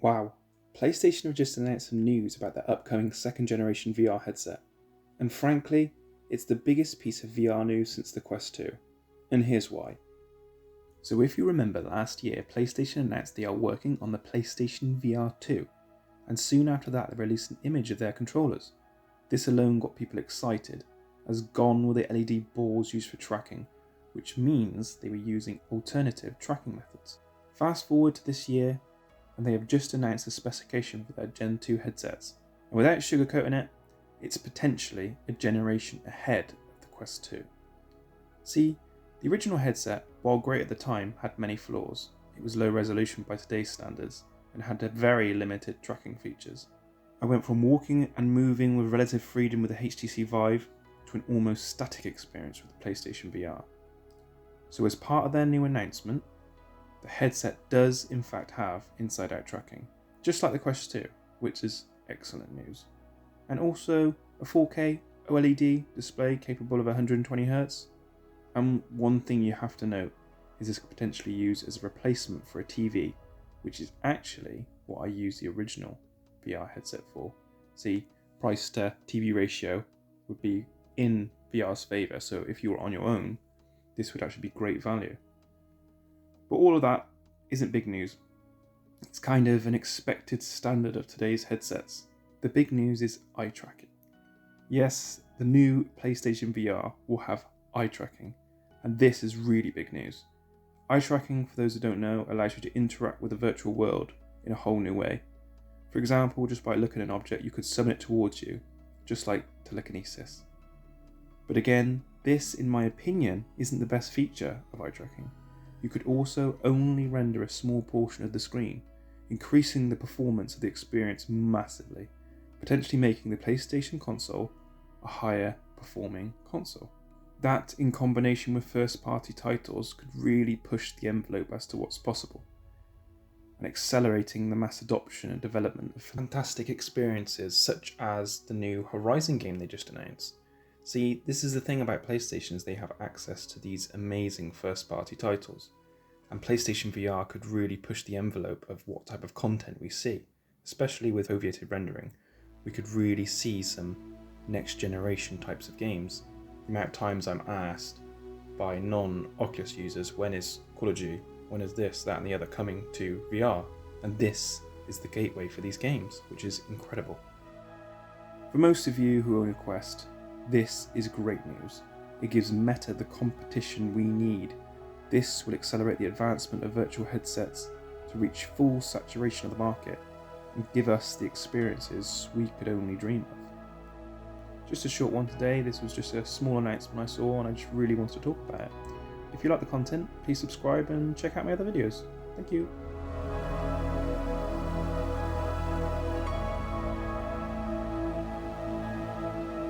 Wow, PlayStation have just announced some news about their upcoming second generation VR headset. And frankly, it's the biggest piece of VR news since the Quest 2. And here's why. So if you remember last year, PlayStation announced they are working on the PlayStation VR 2. And soon after that they released an image of their controllers. This alone got people excited, as gone were the LED balls used for tracking, which means they were using alternative tracking methods. Fast forward to this year, and they have just announced the specification for their Gen 2 headsets. And without sugarcoating it, it's potentially a generation ahead of the Quest 2. See, the original headset, while great at the time, had many flaws. It was low resolution by today's standards, and had very limited tracking features. I went from walking and moving with relative freedom with the HTC Vive to an almost static experience with the PlayStation VR. So as part of their new announcement, the headset does in fact have inside-out tracking, just like the Quest 2, which is excellent news. And also a 4K OLED display capable of 120Hz. And one thing you have to note is this could potentially use as a replacement for a TV, which is actually what I use the original VR headset for. See, price to TV ratio would be in VR's favour, so if you were on your own, this would actually be great value. But all of that isn't big news. It's kind of an expected standard of today's headsets. The big news is eye tracking. Yes, the new PlayStation VR will have eye tracking, and this is really big news. Eye tracking, for those who don't know, allows you to interact with the virtual world in a whole new way. For example, just by looking at an object, you could summon it towards you, just like telekinesis. But again, this, in my opinion, isn't the best feature of eye tracking. You could also only render a small portion of the screen, increasing the performance of the experience massively, potentially making the PlayStation console a higher performing console. That, in combination with first-party titles, could really push the envelope as to what's possible, and accelerating the mass adoption and development of fantastic experiences such as the new Horizon game they just announced. See, this is the thing about PlayStation, is they have access to these amazing first-party titles, and PlayStation VR could really push the envelope of what type of content we see, especially with foveated rendering. We could really see some next-generation types of games. The amount of times I'm asked by non-Oculus users, when is Call of Duty, when is this, that and the other coming to VR? And this is the gateway for these games, which is incredible. For most of you who own a Quest, this is great news. It gives Meta the competition we need. This will accelerate the advancement of virtual headsets to reach full saturation of the market and give us the experiences we could only dream of. Just a short one today. This was just a small announcement I saw and I just really wanted to talk about it. If you like the content, please subscribe and check out my other videos. Thank you.